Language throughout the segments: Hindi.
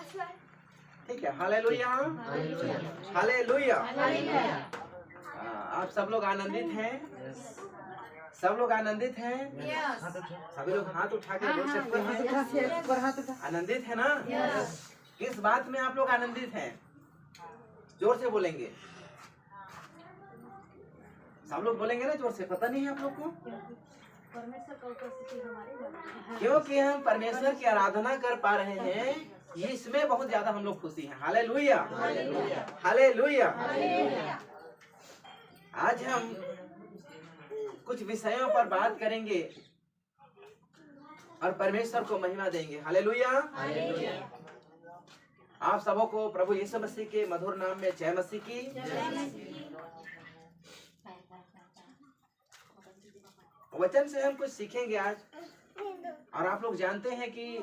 ठीक है, हालेलुया हालेलुया। आप सब लोग आनंदित हैं? सब लोग आनंदित हैं? सभी लोग हाथ उठा के बोल सकते हैं आनंदित है ना? किस बात में आप लोग आनंदित हैं? जोर से बोलेंगे। सब लोग बोलेंगे ना जोर से। पता नहीं है आप लोग को? परमेश्वर का उपस्थिति हमारे, क्योंकि हम परमेश्वर की आराधना कर पा रहे हैं, इसमें बहुत ज्यादा हम लोग खुशी हैं। Hallelujah hallelujah. आज हम कुछ विषयों पर बात करेंगे और परमेश्वर को महिमा देंगे। हालेलुया। आप सबों को प्रभु यीशु मसीह के मधुर नाम में जय मसीह की। वचन से हम कुछ सीखेंगे आज। और आप लोग जानते हैं कि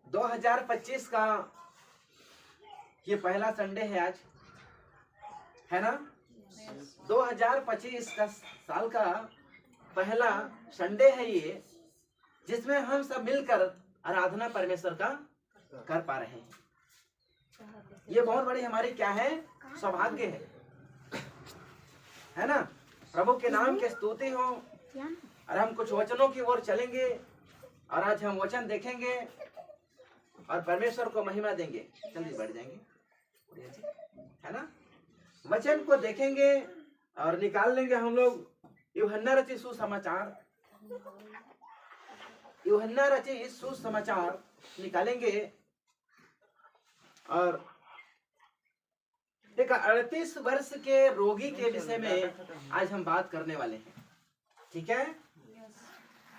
2025 का ये पहला संडे है आज, है ना? 2025 का साल का पहला संडे है ये, जिसमें हम सब मिलकर आराधना परमेश्वर का कर पा रहे हैं। ये बहुत बड़ी हमारी क्या है? सौभाग्य है ना? प्रभु के नाम की स्तुति हो। और हम कुछ वचनों की ओर चलेंगे और आज हम वचन देखेंगे और परमेश्वर को महिमा देंगे। जल्दी बढ़ जाएंगे, है ना? वचन को देखेंगे और निकाल लेंगे हम लोग यूहन्ना रचित सुसमाचार। यूहन्ना रचित सुसमाचार निकालेंगे और एक 38 वर्ष के रोगी के विषय में आज हम बात करने वाले हैं। ठीक है?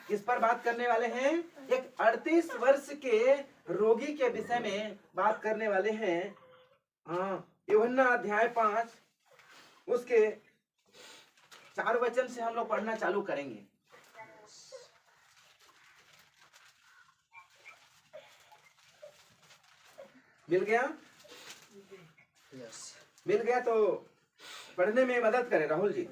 किस पर बात करने वाले हैं? एक 38 वर्ष के रोगी के विषय में बात करने वाले हैं। यूहन्ना अध्याय 5 उसके 4 वचन से हम लोग पढ़ना चालू करेंगे। मिल गया? मिल गया तो पढ़ने में मदद करे राहुल जी।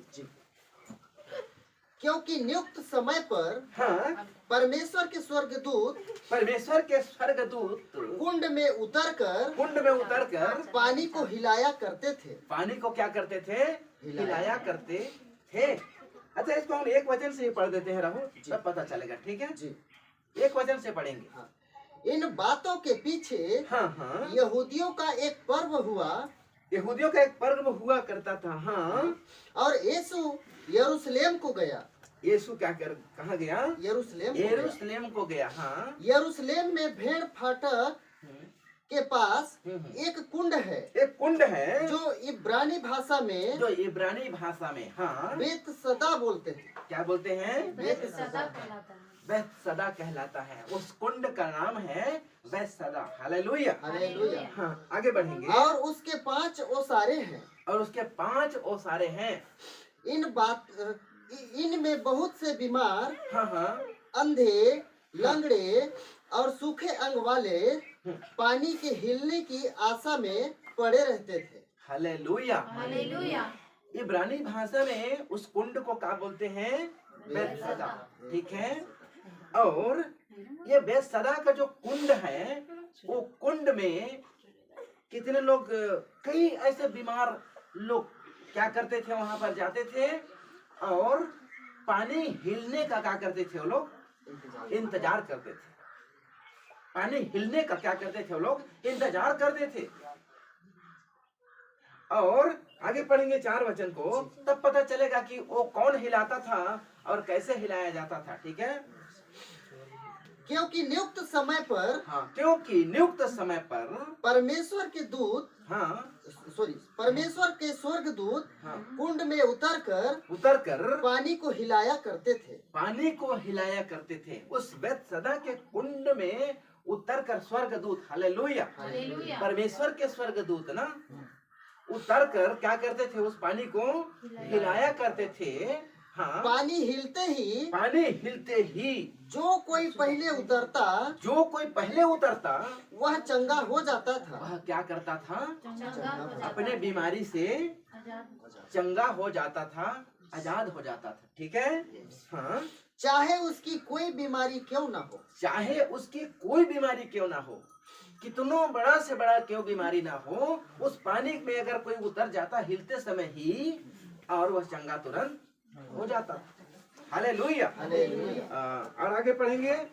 क्योंकि नियुक्त समय पर हाँ, परमेश्वर के स्वर्गदूत कुंड में उतरकर पानी को हिलाया करते थे। पानी को क्या करते थे? हिलाया करते थे। अच्छा, इसको हम एक वचन से ही पढ़ देते हैं राहुल, तब पता चलेगा। ठीक है जी, एक वचन से पढ़ेंगे। हाँ। इन बातों के पीछे हाँ, यहूदियों का एक पर्व हुआ। यहूदियों का एक पर्व हुआ करता था। हाँ, और यीशु यरूशलेम को गया। यीशु क्या कर कहाँ गया? यरूशलेम को गया। हाँ, यरूशलेम में भेड़ फाटक के पास एक कुंड है। एक कुंड है जो इब्रानी भाषा में हाँ, बेतसदा बोलते हैं। क्या बोलते हैं? बेतसदा कहलाता है। बेतसदा कहलाता है। उस कुंड का नाम है बेतसदा। Hallelujah hallelujah. हाँ, आगे बढ़ेंगे। और उसके 5 ओसारे हैं। और उसके 5 ओसारे हैं। इनमें बहुत से बीमार, हाँ, अंधे, लंगड़े और सूखे अंग वाले पानी के हिलने की आशा में पड़े रहते थे। Hallelujah hallelujah. इब्रानी भाषा में उस कुंड को क्या बोलते हैं? बेतसदा। ठीक है? और ये बेतसदा का जो कुंड है, वो कुंड में कितने लोग, कई ऐसे बीमार लोग क्या करते थे? वहां पर जाते थे और पानी हिलने का क्या करते थे? वो लोग इंतजार करते थे। पानी हिलने का क्या करते थे? वो लोग इंतजार करते थे। और आगे पढ़ेंगे 4 वचन को, तब पता चलेगा कि वो कौन हिलाता था और कैसे हिलाया जाता था। ठीक है? क्योंकि नियुक्त समय पर परमेश्वर के स्वर्गदूत कुंड में उतरकर पानी को हिलाया करते थे। उस बेतसदा के कुंड में उतरकर स्वर्गदूत, हालेलुया, परमेश्वर के स्वर्गदूत ना उतरकर क्या करते थे? उस पानी को हिलाया करते थे। हाँ, पानी हिलते ही जो कोई पहले उतरता वह चंगा हो जाता था। वह क्या करता था? अपने बीमारी से चंगा हो जाता था, आजाद हो जाता था। ठीक है? हाँ, चाहे उसकी कोई बीमारी क्यों ना हो। चाहे उसकी कोई बीमारी क्यों ना हो, कितनो बड़ा से बड़ा क्यों बीमारी ना हो, उस पानी में अगर कोई उतर जाता हिलते समय ही, और वह चंगा तुरंत हो जाता। हालेलुया। हालेलुया। और आगे पढ़ेंगे।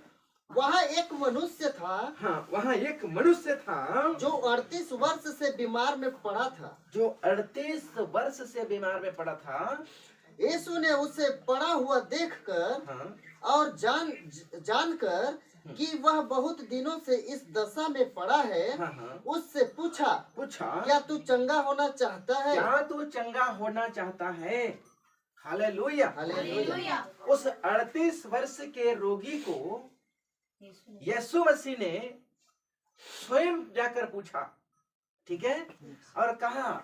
वहाँ एक मनुष्य था हाँ, वहाँ एक मनुष्य था जो 38 वर्ष से बीमार में पड़ा था। जो 38 वर्ष से बीमार में पड़ा था। यीशु ने उसे पड़ा हुआ देखकर हाँ, और जानकर कि वह बहुत दिनों से इस दशा में पड़ा है, हाँ, हाँ। उससे पूछा, क्या तू चंगा होना चाहता है? क्या तू चंगा होना चाहता है? हालेलुया। हालेलुया। उस 38 वर्ष के रोगी को यीशु मसीह ने स्वयं जाकर पूछा, ठीक है, और कहा,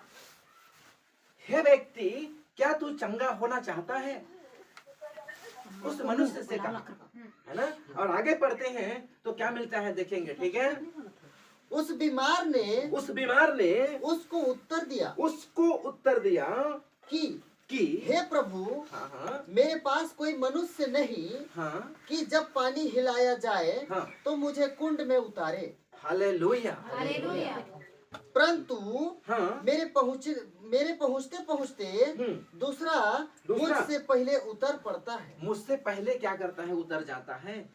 हे व्यक्ति, क्या तू चंगा होना चाहता है? उस मनुष्य से कहा, है ना। और आगे पढ़ते हैं तो क्या मिलता है देखेंगे, ठीक है। उस बीमार ने उसको उत्तर दिया कि कि हे प्रभु, हाँ, हाँ, मेरे पास कोई मनुष्य नहीं हाँ, कि जब पानी हिलाया जाए हाँ। तो मुझे कुंड में उतारे। हालेलुया। हालेलुया। परंतु हाँ, मेरे पहुँचते पहुँचते दूसरा मुझसे पहले उतर पड़ता है। मुझसे पहले क्या करता है? उतर जाता है।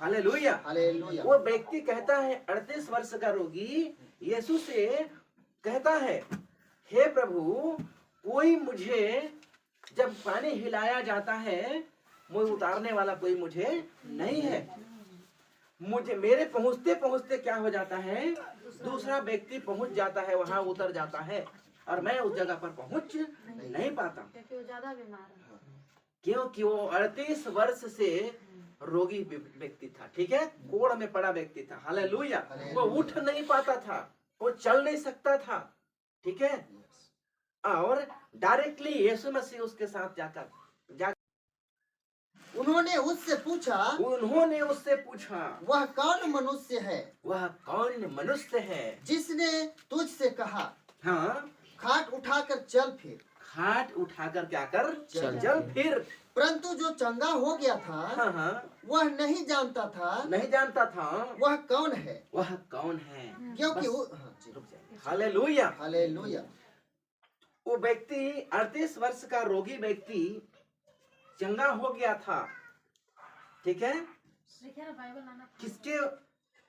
हालेलुया। हालेलुया। वो व्यक्ति कहता है, 38 वर्ष का रोगी यीशु से कहता है, हे प्रभु, कोई मुझे जब पानी हिलाया जाता है, मुझे उतारने वाला कोई मुझे नहीं है। मुझे मेरे पहुँचते पहुँचते क्या हो जाता है? दूसरा व्यक्ति पहुँच जाता है, वहाँ उतर जाता है, और मैं उस जगह पर पहुँच नहीं पाता, क्योंकि वो ज्यादा बीमार है। क्योंकि वो 38 वर्ष से रोगी व्यक्ति था, ठीक है, कोड़ में पड़ा व्यक्ति था। हालेलुया। वो उठ नहीं पाता था, वो चल नहीं सकता था, ठीक है। और डायरेक्टली यीशु मसीह उसके साथ जाकर उन्होंने उससे पूछा, वह कौन मनुष्य है? वह कौन मनुष्य है जिसने तुझसे कहा, हाँ, खाट उठाकर चल फिर। खाट उठाकर क्या कर? चल फिर। परंतु जो चंगा हो गया था, हाँ, हाँ, वह नहीं जानता था वह कौन है, क्योंकि हालेलुया। हालेलुया। वो व्यक्ति 38 वर्ष का रोगी व्यक्ति चंगा हो गया था, ठीक है। देखिए ना, बाइबल लाना।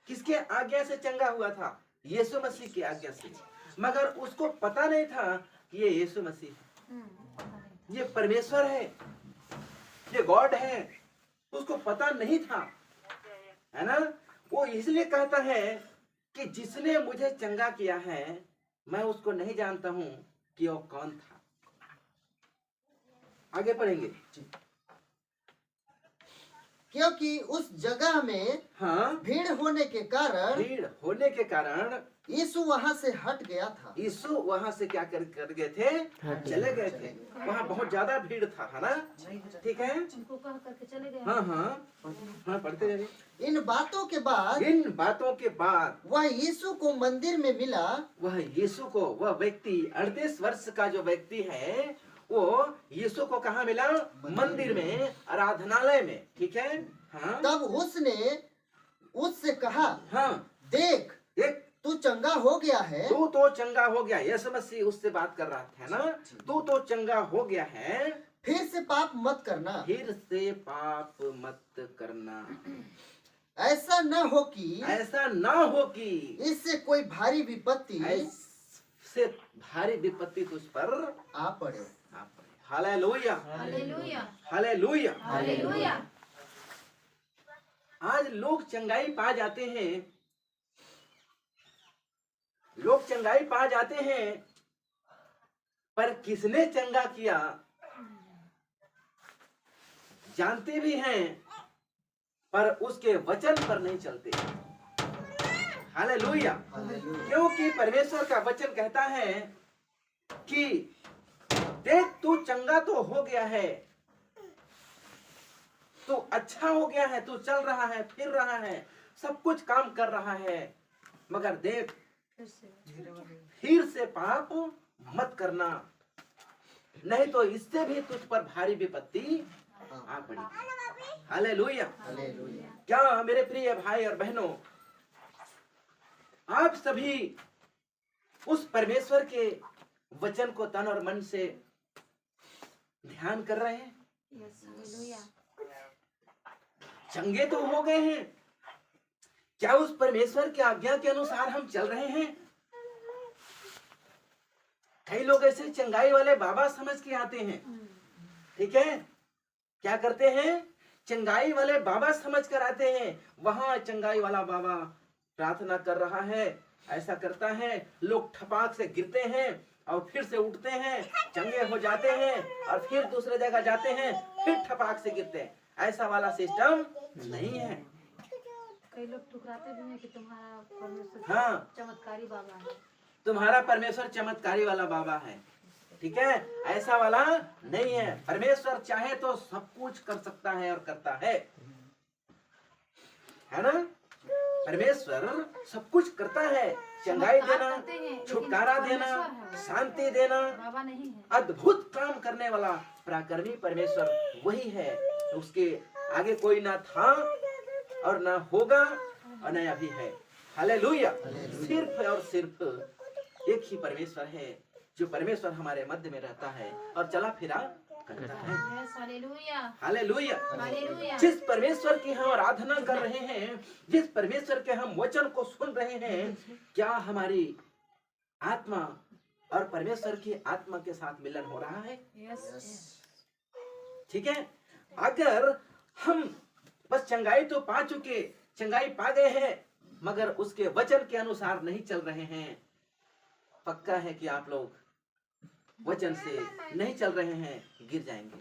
किसके आज्ञा से चंगा हुआ था? यीशु मसीह की आज्ञा से। मगर उसको पता नहीं था कि ये यीशु मसीह है, ये परमेश्वर है, ये गॉड है। उसको पता नहीं था, है ना। वो इसलिए कहता है कि जिसने मुझे चंगा किया है, मैं उसको नहीं जानता हूँ कि वो कौन था। आगे पढ़ेंगे। क्योंकि उस जगह में भीड़ होने के कारण यीशु वहाँ से हट गया था। यीशु वहाँ से क्या कर गए थे? चले गए थे। वहाँ बहुत ज्यादा भीड़ था, है ना, ठीक है। उनको कह करके चले गए। हाँ, हाँ, पढ़ते जाइए। इन बातों के बाद वह यीशु को मंदिर में मिला। वह व्यक्ति 38 वर्ष का जो व्यक्ति है, वो यीशु को कहाँ मिला? मंदिर में, आराधनालय में, ठीक है। हाँ। तब उसने उससे कहा, हाँ, देख तू चंगा हो गया है। तू तो चंगा हो गया। यीशु मसीह उससे बात कर रहा था ना, तू तो चंगा हो गया है, फिर से पाप मत करना। ऐसा न हो कि इससे कोई भारी विपत्ति तुझ पर आ पड़े। हालेलुया। हालेलुया। हालेलुया। हालेलुया। आज लोग चंगाई पा जाते हैं, पर किसने चंगा किया जानते भी हैं, पर उसके वचन पर नहीं चलते। हालेलुया। क्योंकि परमेश्वर का वचन कहता है कि देख, तू चंगा तो हो गया है, तू अच्छा हो गया है, तू चल रहा है, फिर रहा है, सब कुछ काम कर रहा है, मगर देख, फिर से पाप मत करना, नहीं तो इससे भी तुझ पर भारी विपत्ति आ पड़ी। हालेलुया। हालेलुया। क्या मेरे प्रिय भाई और बहनों, आप सभी उस परमेश्वर के वचन को तन और मन से ध्यान कर रहे हैं? Yes hallelujah. चंगे तो हो गए हैं, क्या उस परमेश्वर की आज्ञा के अनुसार हम चल रहे हैं? कई लोग ऐसे चंगाई वाले बाबा समझ के आते हैं, ठीक है, क्या करते हैं, चंगाई वाले बाबा समझ कर आते हैं। वहां चंगाई वाला बाबा प्रार्थना कर रहा है, ऐसा करता है, लोग ठपाक से गिरते हैं और फिर से उठते हैं, चंगे हो जाते हैं और फिर दूसरे जगह जाते हैं, फिर ठपाक से गिरते हैं। ऐसा वाला सिस्टम नहीं है। कई लोग ठुकराते भी हैं कि तुम्हारा परमेश्वर हाँ, चमत्कारी बाबा है। तुम्हारा परमेश्वर चमत्कारी वाला बाबा है, ठीक है, ऐसा वाला नहीं है। परमेश्वर चाहे तो सब कुछ कर सकता है और करता है ना? परमेश्वर सब कुछ करता है, चंगाई देना, छुटकारा देना, शांति देना, बाबा नहीं है। अद्भुत काम करने वाला पराक्रमी परमेश्वर वही है। उसके आगे कोई ना था और ना होगा और न अभी है। हालेलुया। सिर्फ और सिर्फ एक ही परमेश्वर है, जो परमेश्वर हमारे मध्य में रहता है और चला फिरा करता है। Yes hallelujah. हालेलुया। हालेलुया। जिस परमेश्वर की हम आराधना कर रहे हैं, जिस परमेश्वर के हम वचन को सुन रहे हैं, क्या हमारी आत्मा और परमेश्वर की आत्मा के साथ मिलन हो रहा है? यस। ठीक है, अगर हम बस चंगाई तो पा चुके, चंगाई पा गए हैं, मगर उसके वचन के अनुसार नहीं चल रहे हैं, पक्का है कि आप लोग वचन से नहीं चल रहे हैं, गिर जाएंगे।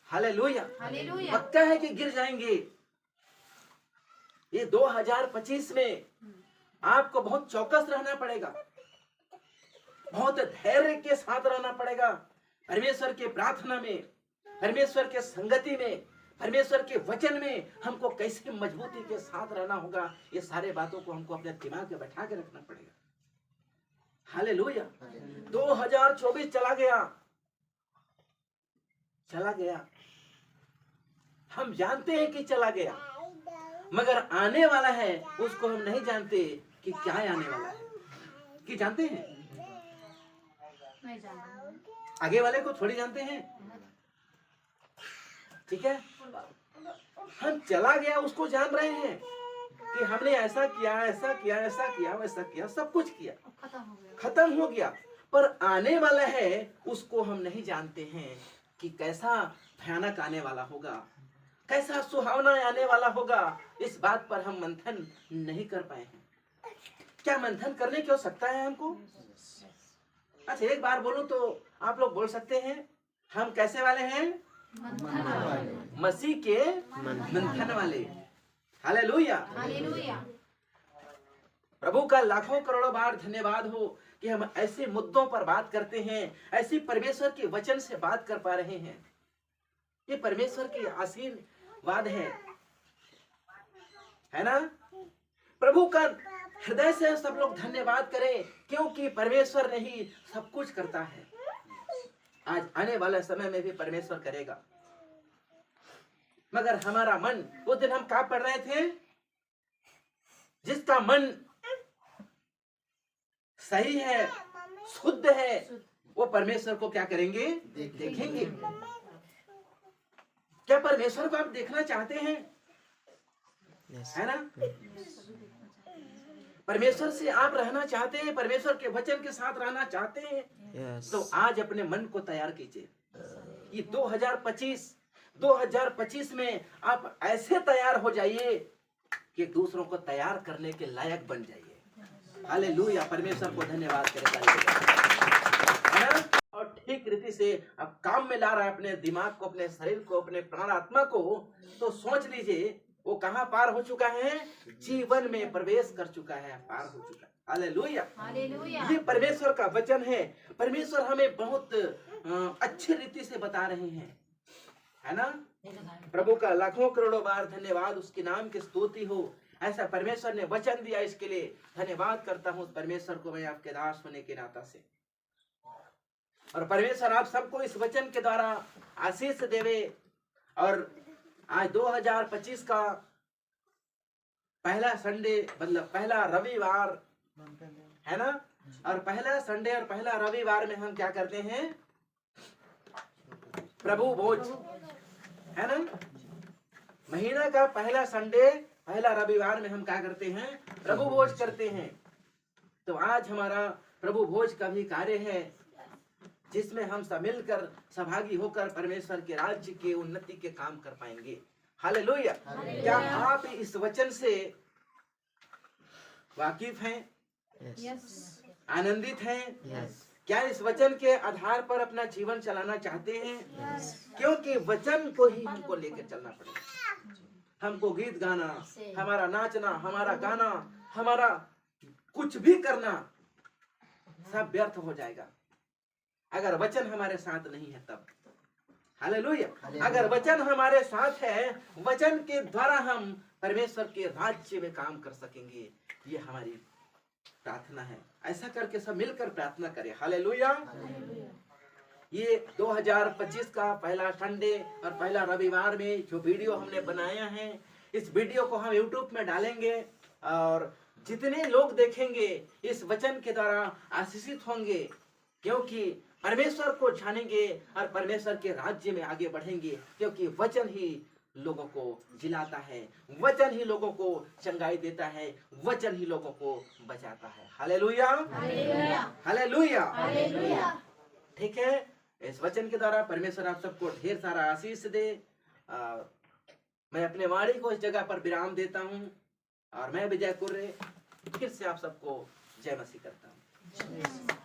हालेलुया। हालेलुया। पक्का है कि गिर जाएंगे। ये 2025 में आपको बहुत चौकस रहना पड़ेगा, बहुत धैर्य के साथ रहना पड़ेगा। परमेश्वर के प्रार्थना में, परमेश्वर के संगति में, परमेश्वर के वचन में हमको कैसे मजबूती के साथ रहना होगा, ये सारे बातों को हमको अपने दिमाग में बैठा के रखना पड़ेगा। हालेलुया। 2024 चला गया, चला गया, हम जानते हैं कि चला गया, मगर आने वाला है उसको हम नहीं जानते कि क्या आने वाला है। कि जानते हैं? नहीं जानता। आगे वाले को थोड़ी जानते हैं, ठीक है, हम चला गया उसको जान रहे हैं कि हमने ऐसा किया, ऐसा किया, ऐसा किया, वैसा किया, सब कुछ किया, खत्म हो गया। खत्म हो गया। पर आने वाला है उसको हम नहीं जानते हैं कि कैसा भयानक आने वाला होगा, कैसा सुहावना आने वाला होगा। इस बात पर हम मंथन नहीं कर पाए हैं। क्या मंथन करने की आवश्यकता है हमको? अच्छा, एक बार बोलूं तो आप लोग बोल सकते हैं, हम कैसे वाले हैं? मसीह के मंथन वाले। हालेलुया। हालेलुया। प्रभु का लाखों करोड़ों बार धन्यवाद हो कि हम ऐसे मुद्दों पर बात करते हैं, ऐसी परमेश्वर के वचन से बात कर पा रहे हैं। ये परमेश्वर की आशीर्वाद है ना? प्रभु का हृदय से सब लोग धन्यवाद करें, क्योंकि परमेश्वर ने ही सब कुछ करता है। आज आने वाले समय में भी परमेश्वर करेगा, मगर हमारा मन, उस दिन हम क्या पढ़ रहे थे, जिसका मन सही है, शुद्ध है, वो परमेश्वर को क्या करेंगे? देखेंगे। क्या परमेश्वर को आप देखना चाहते हैं? है ना? परमेश्वर से आप रहना चाहते हैं, परमेश्वर के वचन के साथ रहना चाहते हैं, तो आज अपने मन को तैयार कीजिए। ये 2025 में आप ऐसे तैयार हो जाइए कि दूसरों को तैयार करने के लायक बन जाइए। हालेलुया। परमेश्वर को धन्यवाद करें, है ना? और ठीक रीति से अब काम में ला रहा है अपने दिमाग को, अपने शरीर को, अपने प्राण आत्मा को, तो सोच लीजिए वो कहाँ पार हो चुका है? जीवन में प्रवेश कर चुका है, पार हो चुका है। हालेलुया। हालेलुया। ये परमेश्वर का वचन है। परमेश्वर हमें बहुत अच्छी रीति से बता रहे हैं, है ना? प्रभु का लाखों करोड़ों बार धन्यवाद, उसके नाम की स्तुति हो। ऐसा परमेश्वर ने वचन दिया, इसके लिए धन्यवाद करता हूँ परमेश्वर को मैं आपके दास होने के नाता से। और परमेश्वर आप सबको इस वचन के द्वारा आशीष देवे, और आज 2025 का पहला संडे, मतलब पहला रविवार है ना, और पहला संडे और पहला रविवार में हम क्या करते हैं, प्रभु भोज, है ना। महीना का पहला संडे पहला रविवार में हम क्या करते हैं, प्रभु भोज करते हैं। तो आज हमारा प्रभु भोज का भी कार्य है, जिसमें हम सब मिलकर सहभागी होकर परमेश्वर के राज्य के उन्नति के काम कर पाएंगे। हालेलुया। क्या आप इस वचन से वाकिफ हैं, आनंदित हैं? क्या इस वचन के आधार पर अपना जीवन चलाना चाहते हैं? क्योंकि वचन को ही हमको लेकर चलना पड़ेगा। हमको गीत गाना, हमारा नाचना, हमारा गाना, हमारा कुछ भी करना सब व्यर्थ हो जाएगा अगर वचन हमारे साथ नहीं है तब। हालेलुया। अगर वचन हमारे साथ है, वचन के द्वारा हम परमेश्वर के राज्य में काम कर सकेंगे। ये हमारी प्रार्थना है। ऐसा करके सब मिलकर प्रार्थना करें। हालेलुया। ये 2025 का पहला संडे और पहला रविवार में जो वीडियो हमने बनाया है, इस वीडियो को हम YouTube में डालेंगे और जितने लोग देखेंगे इस वचन के द्वारा आशीषित होंगे, क्योंकि परमेश्वर को जानेंगे और परमेश्वर के राज्य में आगे बढ़ेंगे। क्योंकि वचन ही लोगों को जिलाता है, वचन ही लोगों को चंगाई देता है, वचन ही लोगों को बचाता है। Hallelujah, hallelujah. ठीक है, इस वचन के द्वारा परमेश्वर आप सबको ढेर सारा आशीष दे। मैं अपने वाणी को इस जगह पर विराम देता हूँ और मैं विजय कुर्रे फिर से आप सबको जय मसीह करता हूँ।